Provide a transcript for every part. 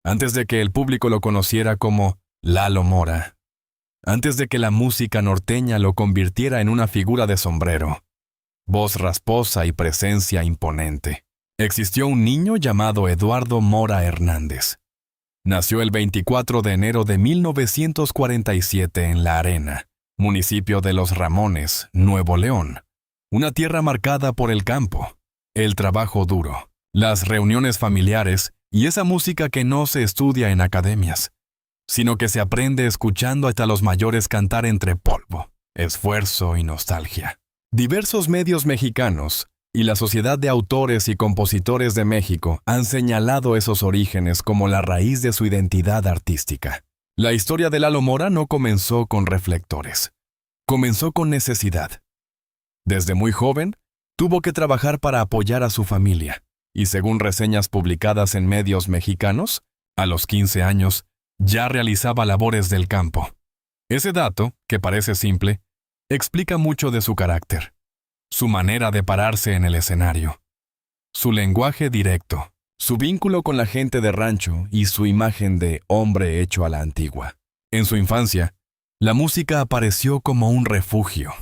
antes de que el público lo conociera como Lalo Mora, antes de que la música norteña lo convirtiera en una figura de sombrero, voz rasposa y presencia imponente, existió un niño llamado Eduardo Mora Hernández. Nació el 24 de enero de 1947 en La Arena, municipio de Los Ramones, Nuevo León, una tierra marcada por el campo, el trabajo duro, las reuniones familiares y esa música que no se estudia en academias, sino que se aprende escuchando hasta los mayores cantar entre polvo, esfuerzo y nostalgia. Diversos medios mexicanos y la Sociedad de Autores y Compositores de México han señalado esos orígenes como la raíz de su identidad artística. La historia de Lalo Mora no comenzó con reflectores. Comenzó con necesidad. Desde muy joven, tuvo que trabajar para apoyar a su familia, y según reseñas publicadas en medios mexicanos, a los 15 años, ya realizaba labores del campo. Ese dato, que parece simple, explica mucho de su carácter, su manera de pararse en el escenario, su lenguaje directo, su vínculo con la gente de rancho y su imagen de hombre hecho a la antigua. En su infancia, la música apareció como un refugio.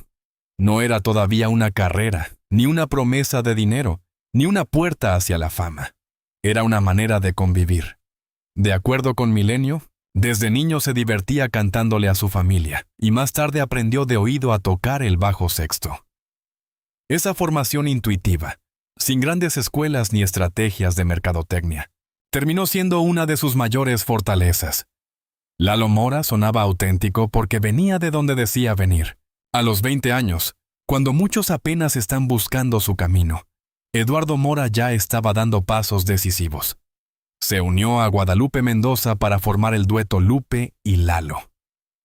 No era todavía una carrera, ni una promesa de dinero, ni una puerta hacia la fama. Era una manera de convivir. De acuerdo con Milenio, desde niño se divertía cantándole a su familia, y más tarde aprendió de oído a tocar el bajo sexto. Esa formación intuitiva, sin grandes escuelas ni estrategias de mercadotecnia, terminó siendo una de sus mayores fortalezas. Lalo Mora sonaba auténtico porque venía de donde decía venir. A los 20 años, cuando muchos apenas están buscando su camino, Eduardo Mora ya estaba dando pasos decisivos. Se unió a Guadalupe Mendoza para formar el dueto Lupe y Lalo.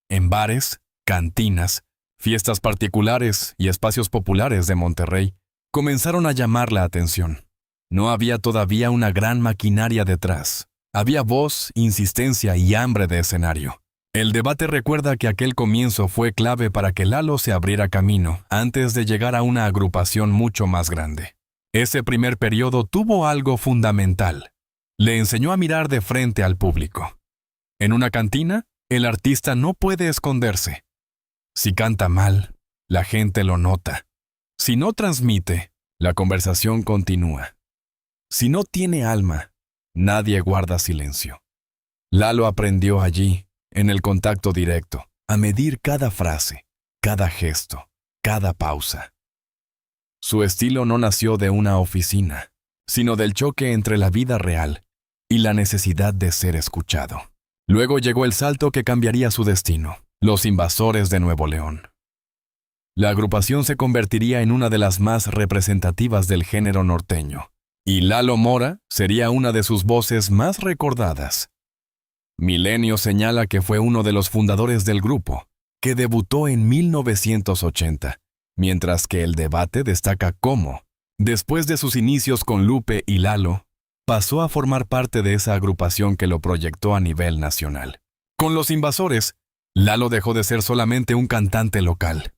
En bares, cantinas, fiestas particulares y espacios populares de Monterrey, comenzaron a llamar la atención. No había todavía una gran maquinaria detrás. Había voz, insistencia y hambre de escenario. El debate recuerda que aquel comienzo fue clave para que Lalo se abriera camino antes de llegar a una agrupación mucho más grande. Ese primer periodo tuvo algo fundamental. Le enseñó a mirar de frente al público. En una cantina, el artista no puede esconderse. Si canta mal, la gente lo nota. Si no transmite, la conversación continúa. Si no tiene alma, nadie guarda silencio. Lalo aprendió allí, en el contacto directo, a medir cada frase, cada gesto, cada pausa. Su estilo no nació de una oficina, sino del choque entre la vida real y la necesidad de ser escuchado. Luego llegó el salto que cambiaría su destino: Los Invasores de Nuevo León. La agrupación se convertiría en una de las más representativas del género norteño, y Lalo Mora sería una de sus voces más recordadas. Milenio señala que fue uno de los fundadores del grupo, que debutó en 1980, mientras que El Debate destaca cómo, después de sus inicios con Lupe y Lalo, pasó a formar parte de esa agrupación que lo proyectó a nivel nacional. Con Los Invasores, Lalo dejó de ser solamente un cantante local.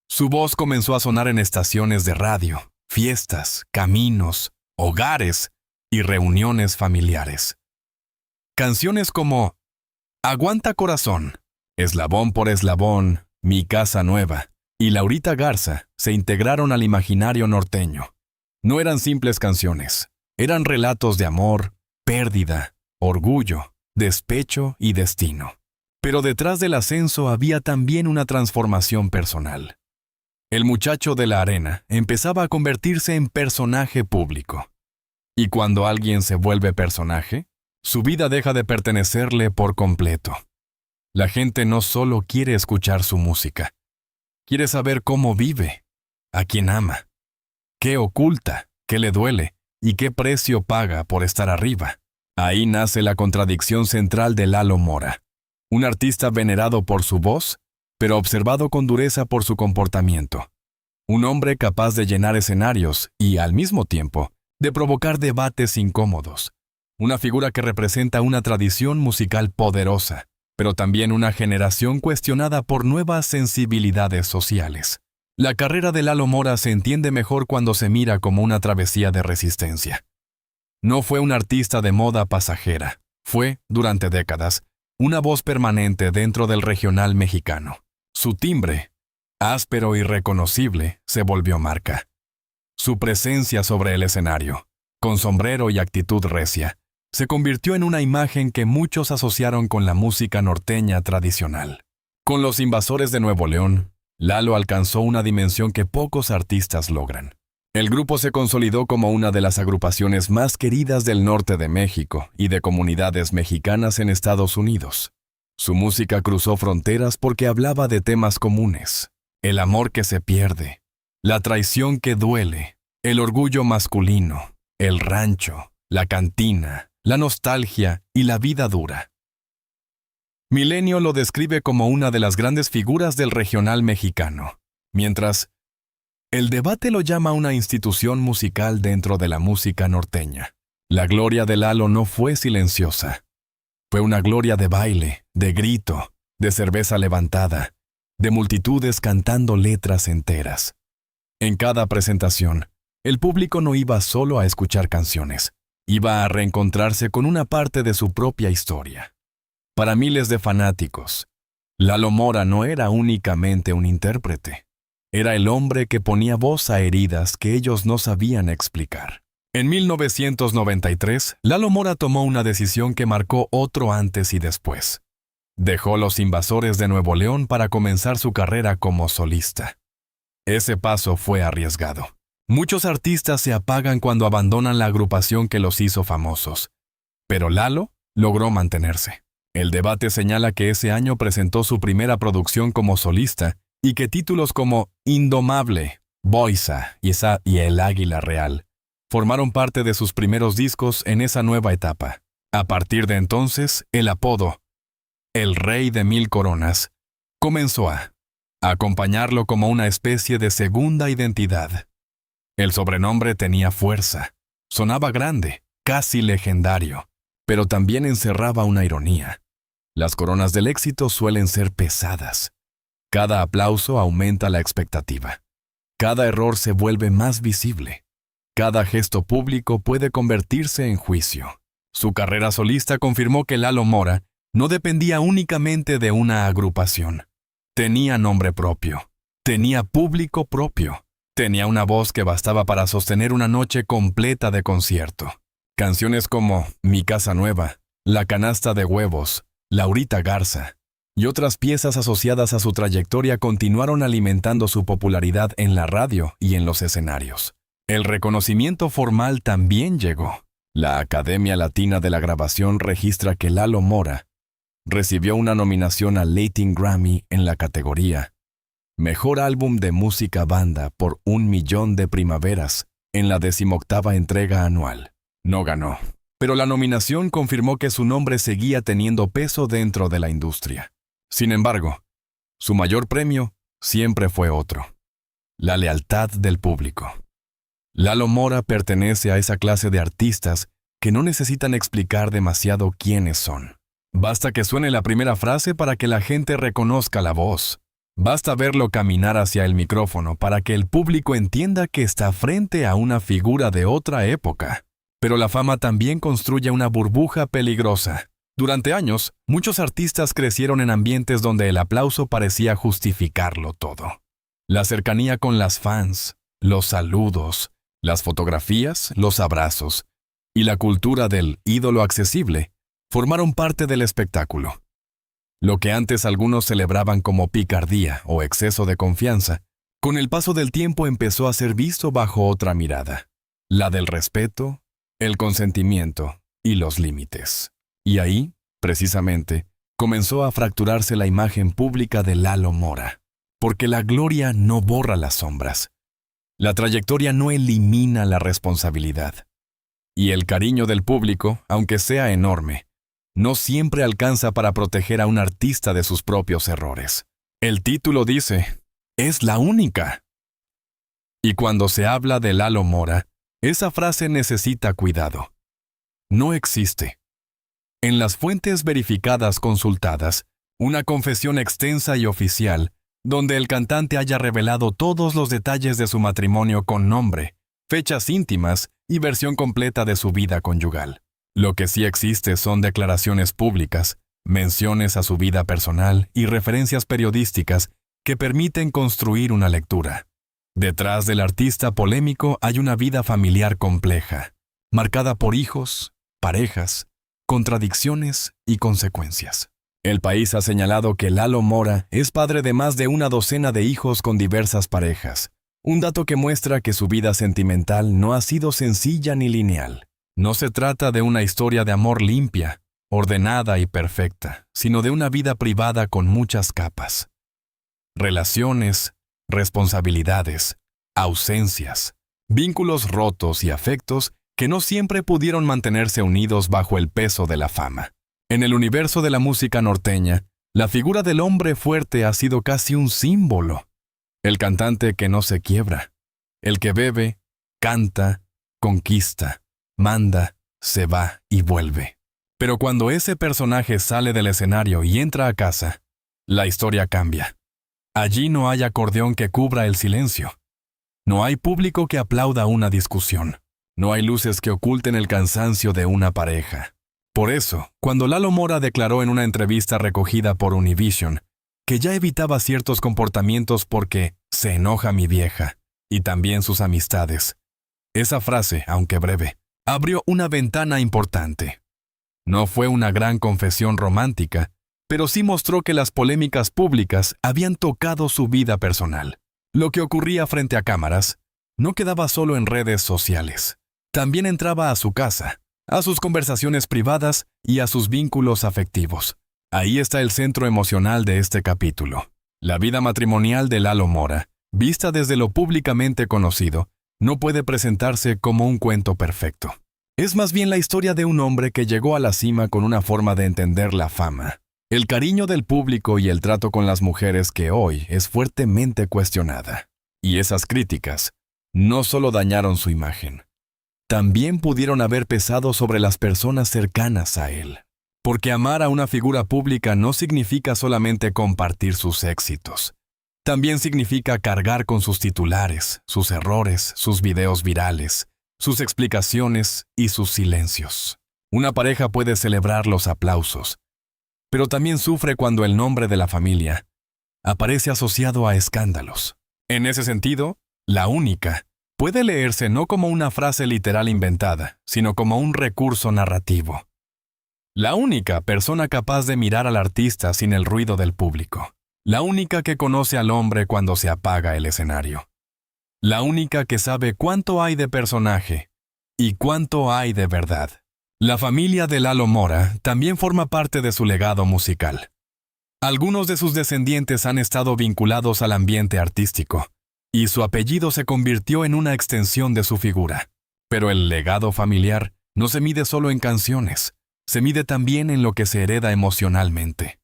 Su voz comenzó a sonar en estaciones de radio, fiestas, caminos, hogares y reuniones familiares. Canciones como Aguanta Corazón, Eslabón por Eslabón, Mi Casa Nueva y Laurita Garza se integraron al imaginario norteño. No eran simples canciones, eran relatos de amor, pérdida, orgullo, despecho y destino. Pero detrás del ascenso había también una transformación personal. El muchacho de La Arena empezaba a convertirse en personaje público. Y cuando alguien se vuelve personaje, su vida deja de pertenecerle por completo. La gente no solo quiere escuchar su música, quiere saber cómo vive, a quién ama, qué oculta, qué le duele y qué precio paga por estar arriba. Ahí nace la contradicción central de Lalo Mora. Un artista venerado por su voz, pero observado con dureza por su comportamiento. Un hombre capaz de llenar escenarios y, al mismo tiempo, de provocar debates incómodos. Una figura que representa una tradición musical poderosa, pero también una generación cuestionada por nuevas sensibilidades sociales. La carrera de Lalo Mora se entiende mejor cuando se mira como una travesía de resistencia. No fue un artista de moda pasajera, Fue, durante décadas, una voz permanente dentro del regional mexicano. Su timbre, áspero y reconocible, se volvió marca. Su presencia sobre el escenario, con sombrero y actitud recia, se convirtió en una imagen que muchos asociaron con la música norteña tradicional. Con los Invasores de Nuevo León, Lalo alcanzó una dimensión que pocos artistas logran. El grupo se consolidó como una de las agrupaciones más queridas del norte de México y de comunidades mexicanas en Estados Unidos. Su música cruzó fronteras porque hablaba de temas comunes: el amor que se pierde, la traición que duele, el orgullo masculino, el rancho, la cantina, la nostalgia y la vida dura. Milenio lo describe como una de las grandes figuras del regional mexicano, mientras El Debate lo llama una institución musical dentro de la música norteña. La gloria de Lalo no fue silenciosa. Fue una gloria de baile, de grito, de cerveza levantada, de multitudes cantando letras enteras. En cada presentación, el público no iba solo a escuchar canciones, iba a reencontrarse con una parte de su propia historia. Para miles de fanáticos, Lalo Mora no era únicamente un intérprete. Era el hombre que ponía voz a heridas que ellos no sabían explicar. En 1993, Lalo Mora tomó una decisión que marcó otro antes y después. Dejó los Invasores de Nuevo León para comenzar su carrera como solista. Ese paso fue arriesgado. Muchos artistas se apagan cuando abandonan la agrupación que los hizo famosos. Pero Lalo logró mantenerse. El Debate señala que ese año presentó su primera producción como solista y que títulos como Indomable, Boisa y El Águila Real formaron parte de sus primeros discos en esa nueva etapa. A partir de entonces, el apodo, El Rey de Mil Coronas, comenzó a acompañarlo como una especie de segunda identidad. El sobrenombre tenía fuerza, sonaba grande, casi legendario, pero también encerraba una ironía. Las coronas del éxito suelen ser pesadas. Cada aplauso aumenta la expectativa. Cada error se vuelve más visible. Cada gesto público puede convertirse en juicio. Su carrera solista confirmó que Lalo Mora no dependía únicamente de una agrupación. Tenía nombre propio. Tenía público propio. Tenía una voz que bastaba para sostener una noche completa de concierto. Canciones como Mi Casa Nueva, La Canasta de Huevos, Laurita Garza y otras piezas asociadas a su trayectoria continuaron alimentando su popularidad en la radio y en los escenarios. El reconocimiento formal también llegó. La Academia Latina de la Grabación registra que Lalo Mora recibió una nominación al Latin Grammy en la categoría Mejor Álbum de Música Banda por 1.000.000 de Primaveras en la 18ª entrega anual. No ganó, pero la nominación confirmó que su nombre seguía teniendo peso dentro de la industria. Sin embargo, su mayor premio siempre fue otro: la lealtad del público. Lalo Mora pertenece a esa clase de artistas que no necesitan explicar demasiado quiénes son. Basta que suene la primera frase para que la gente reconozca la voz. Basta verlo caminar hacia el micrófono para que el público entienda que está frente a una figura de otra época. Pero la fama también construye una burbuja peligrosa. Durante años, muchos artistas crecieron en ambientes donde el aplauso parecía justificarlo todo. La cercanía con las fans, los saludos, las fotografías, los abrazos y la cultura del ídolo accesible formaron parte del espectáculo. Lo que antes algunos celebraban como picardía o exceso de confianza, con el paso del tiempo empezó a ser visto bajo otra mirada: la del respeto, el consentimiento y los límites. Y ahí, precisamente, comenzó a fracturarse la imagen pública de Lalo Mora. Porque la gloria no borra las sombras. La trayectoria no elimina la responsabilidad. Y el cariño del público, aunque sea enorme, no siempre alcanza para proteger a un artista de sus propios errores. El título dice, es la única. Y cuando se habla de Lalo Mora, esa frase necesita cuidado. No existe, en las fuentes verificadas consultadas, una confesión extensa y oficial, donde el cantante haya revelado todos los detalles de su matrimonio con nombre, fechas íntimas y versión completa de su vida conyugal. Lo que sí existe son declaraciones públicas, menciones a su vida personal y referencias periodísticas que permiten construir una lectura. Detrás del artista polémico hay una vida familiar compleja, marcada por hijos, parejas, contradicciones y consecuencias. El País ha señalado que Lalo Mora es padre de más de una docena de hijos con diversas parejas, un dato que muestra que su vida sentimental no ha sido sencilla ni lineal. No se trata de una historia de amor limpia, ordenada y perfecta, sino de una vida privada con muchas capas. Relaciones, responsabilidades, ausencias, vínculos rotos y afectos que no siempre pudieron mantenerse unidos bajo el peso de la fama. En el universo de la música norteña, la figura del hombre fuerte ha sido casi un símbolo. El cantante que no se quiebra, el que bebe, canta, conquista, manda, se va y vuelve. Pero cuando ese personaje sale del escenario y entra a casa, la historia cambia. Allí no hay acordeón que cubra el silencio. No hay público que aplauda una discusión. No hay luces que oculten el cansancio de una pareja. Por eso, cuando Lalo Mora declaró en una entrevista recogida por Univision que ya evitaba ciertos comportamientos porque se enoja mi vieja y también sus amistades, esa frase, aunque breve, abrió una ventana importante. No fue una gran confesión romántica, pero sí mostró que las polémicas públicas habían tocado su vida personal. Lo que ocurría frente a cámaras no quedaba solo en redes sociales. También entraba a su casa, a sus conversaciones privadas y a sus vínculos afectivos. Ahí está el centro emocional de este capítulo. La vida matrimonial de Lalo Mora, vista desde lo públicamente conocido, no puede presentarse como un cuento perfecto. Es más bien la historia de un hombre que llegó a la cima con una forma de entender la fama, el cariño del público y el trato con las mujeres que hoy es fuertemente cuestionada. Y esas críticas no solo dañaron su imagen, también pudieron haber pesado sobre las personas cercanas a él. Porque amar a una figura pública no significa solamente compartir sus éxitos. También significa cargar con sus titulares, sus errores, sus videos virales, sus explicaciones y sus silencios. Una pareja puede celebrar los aplausos, pero también sufre cuando el nombre de la familia aparece asociado a escándalos. En ese sentido, la única puede leerse no como una frase literal inventada, sino como un recurso narrativo. La única persona capaz de mirar al artista sin el ruido del público. La única que conoce al hombre cuando se apaga el escenario. La única que sabe cuánto hay de personaje y cuánto hay de verdad. La familia de Lalo Mora también forma parte de su legado musical. Algunos de sus descendientes han estado vinculados al ambiente artístico, y su apellido se convirtió en una extensión de su figura. Pero el legado familiar no se mide solo en canciones, se mide también en lo que se hereda emocionalmente.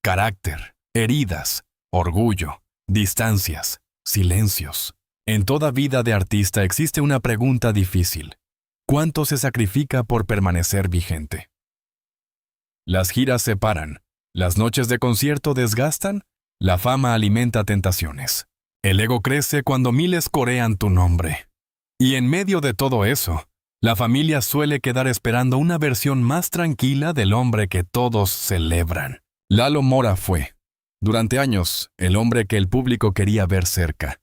Carácter, heridas, orgullo, distancias, silencios. En toda vida de artista existe una pregunta difícil. ¿Cuánto se sacrifica por permanecer vigente? Las giras separan, las noches de concierto desgastan, la fama alimenta tentaciones. El ego crece cuando miles corean tu nombre. Y en medio de todo eso, la familia suele quedar esperando una versión más tranquila del hombre que todos celebran. Lalo Mora fue, durante años, el hombre que el público quería ver cerca.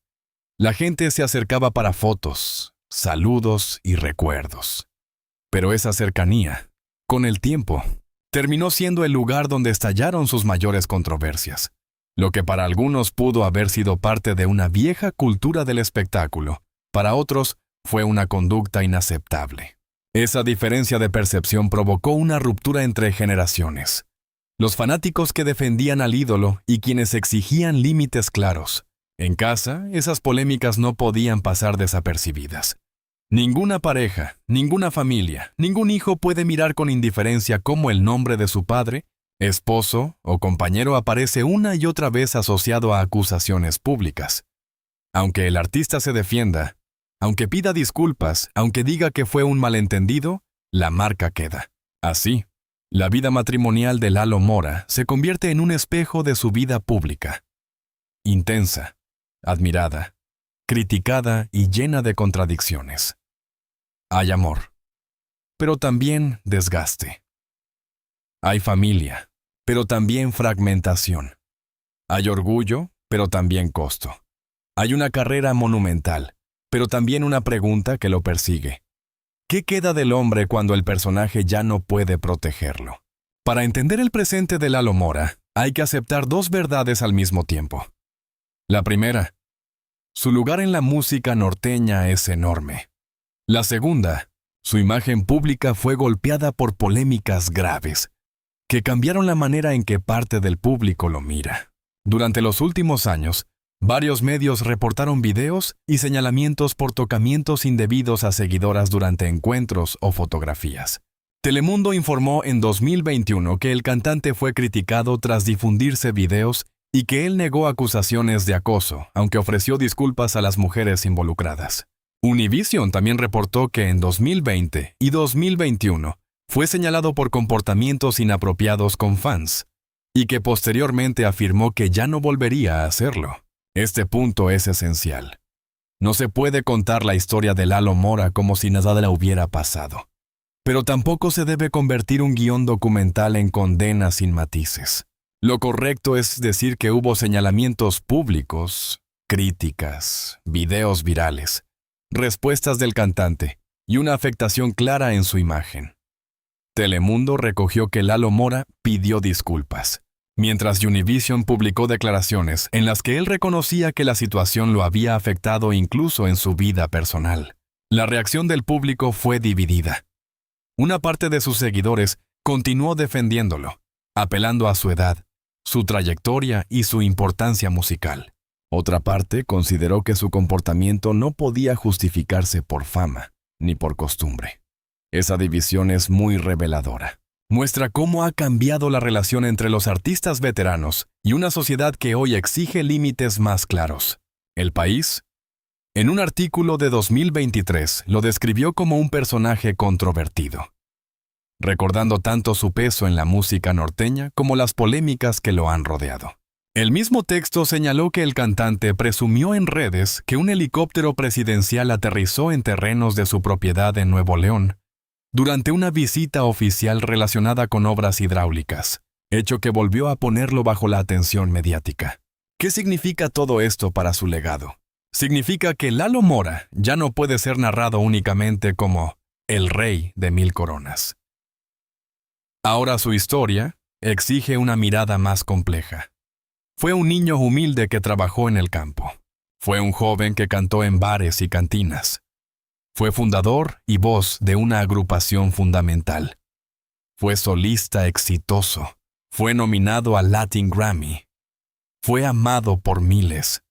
La gente se acercaba para fotos, saludos y recuerdos. Pero esa cercanía, con el tiempo, terminó siendo el lugar donde estallaron sus mayores controversias. Lo que para algunos pudo haber sido parte de una vieja cultura del espectáculo, para otros fue una conducta inaceptable. Esa diferencia de percepción provocó una ruptura entre generaciones. Los fanáticos que defendían al ídolo y quienes exigían límites claros. En casa, esas polémicas no podían pasar desapercibidas. Ninguna pareja, ninguna familia, ningún hijo puede mirar con indiferencia cómo el nombre de su padre, esposo o compañero aparece una y otra vez asociado a acusaciones públicas. Aunque el artista se defienda, aunque pida disculpas, aunque diga que fue un malentendido, la marca queda. Así, la vida matrimonial de Lalo Mora se convierte en un espejo de su vida pública. Intensa, admirada, criticada y llena de contradicciones. Hay amor, pero también desgaste. Hay familia, pero también fragmentación. Hay orgullo, pero también costo. Hay una carrera monumental, pero también una pregunta que lo persigue. ¿Qué queda del hombre cuando el personaje ya no puede protegerlo? Para entender el presente de Lalo Mora, hay que aceptar dos verdades al mismo tiempo. La primera, su lugar en la música norteña es enorme. La segunda, su imagen pública fue golpeada por polémicas graves, que cambiaron la manera en que parte del público lo mira. Durante los últimos años, varios medios reportaron videos y señalamientos por tocamientos indebidos a seguidoras durante encuentros o fotografías. Telemundo informó en 2021 que el cantante fue criticado tras difundirse videos y que él negó acusaciones de acoso, aunque ofreció disculpas a las mujeres involucradas. Univision también reportó que en 2020 y 2021 fue señalado por comportamientos inapropiados con fans, y que posteriormente afirmó que ya no volvería a hacerlo. Este punto es esencial. No se puede contar la historia de Lalo Mora como si nada le hubiera pasado. Pero tampoco se debe convertir un guión documental en condena sin matices. Lo correcto es decir que hubo señalamientos públicos, críticas, videos virales, respuestas del cantante y una afectación clara en su imagen. Telemundo recogió que Lalo Mora pidió disculpas, mientras Univision publicó declaraciones en las que él reconocía que la situación lo había afectado incluso en su vida personal. La reacción del público fue dividida. Una parte de sus seguidores continuó defendiéndolo, apelando a su edad, su trayectoria y su importancia musical. Otra parte consideró que su comportamiento no podía justificarse por fama ni por costumbre. Esa división es muy reveladora. Muestra cómo ha cambiado la relación entre los artistas veteranos y una sociedad que hoy exige límites más claros. El País, en un artículo de 2023, lo describió como un personaje controvertido, recordando tanto su peso en la música norteña como las polémicas que lo han rodeado. El mismo texto señaló que el cantante presumió en redes que un helicóptero presidencial aterrizó en terrenos de su propiedad en Nuevo León durante una visita oficial relacionada con obras hidráulicas, hecho que volvió a ponerlo bajo la atención mediática. ¿Qué significa todo esto para su legado? Significa que Lalo Mora ya no puede ser narrado únicamente como el rey de 1000 coronas. Ahora su historia exige una mirada más compleja. Fue un niño humilde que trabajó en el campo. Fue un joven que cantó en bares y cantinas. Fue fundador y voz de una agrupación fundamental. Fue solista exitoso. Fue nominado al Latin Grammy. Fue amado por miles.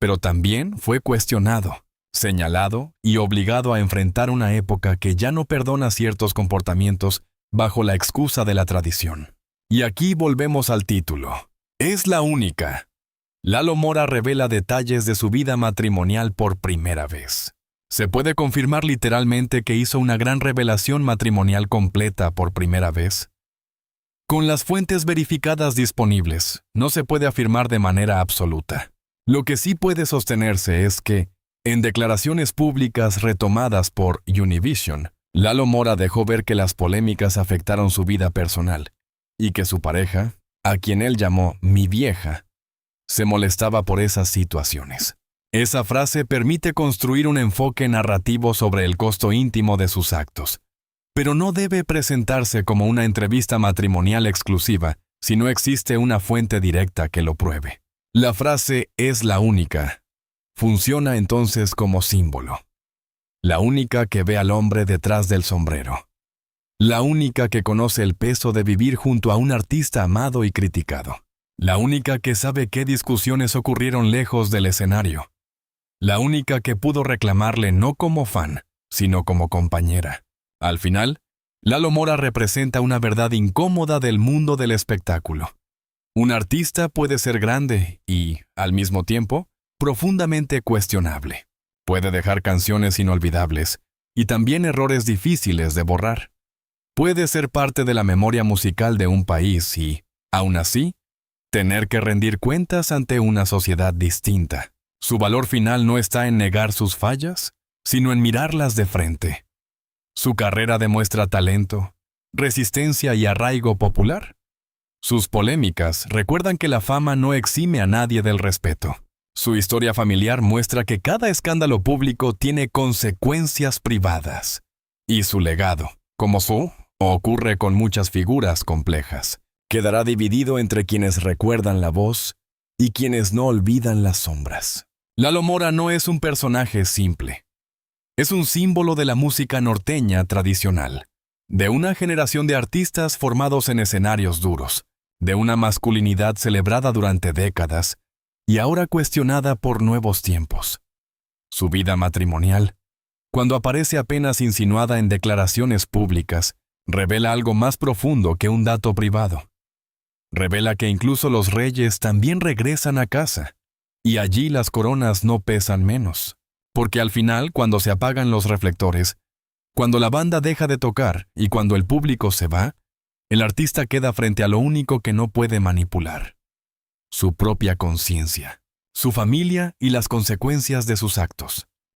Pero también fue cuestionado, señalado y obligado a enfrentar una época que ya no perdona ciertos comportamientos bajo la excusa de la tradición. Y aquí volvemos al título. Es la única. Lalo Mora revela detalles de su vida matrimonial por primera vez. Se puede confirmar literalmente que hizo una gran revelación matrimonial completa por primera vez. Con las fuentes verificadas disponibles, no se puede afirmar de manera absoluta. Lo que sí puede sostenerse es que, en declaraciones públicas retomadas por Univision, Lalo Mora dejó ver que las polémicas afectaron su vida personal y que su pareja, a quien él llamó mi vieja, se molestaba por esas situaciones. Esa frase permite construir un enfoque narrativo sobre el costo íntimo de sus actos, pero no debe presentarse como una entrevista matrimonial exclusiva si no existe una fuente directa que lo pruebe. La frase es la única funciona entonces como símbolo. La única que ve al hombre detrás del sombrero. La única que conoce el peso de vivir junto a un artista amado y criticado. La única que sabe qué discusiones ocurrieron lejos del escenario. La única que pudo reclamarle no como fan, sino como compañera. Al final, Lalo Mora representa una verdad incómoda del mundo del espectáculo. Un artista puede ser grande y, al mismo tiempo, profundamente cuestionable. Puede dejar canciones inolvidables y también errores difíciles de borrar. Puede ser parte de la memoria musical de un país y, aún así, tener que rendir cuentas ante una sociedad distinta. Su valor final no está en negar sus fallas, sino en mirarlas de frente. Su carrera demuestra talento, resistencia y arraigo popular. Sus polémicas recuerdan que la fama no exime a nadie del respeto. Su historia familiar muestra que cada escándalo público tiene consecuencias privadas. Y su legado, como ocurre con muchas figuras complejas, quedará dividido entre quienes recuerdan la voz y quienes no olvidan las sombras. Lalo Mora no es un personaje simple. Es un símbolo de la música norteña tradicional, de una generación de artistas formados en escenarios duros, de una masculinidad celebrada durante décadas y ahora cuestionada por nuevos tiempos. Su vida matrimonial, cuando aparece apenas insinuada en declaraciones públicas, revela algo más profundo que un dato privado. Revela que incluso los reyes también regresan a casa, y allí las coronas no pesan menos, porque al final, cuando se apagan los reflectores, cuando la banda deja de tocar y cuando el público se va, el artista queda frente a lo único que no puede manipular: su propia conciencia, su familia y las consecuencias de sus actos.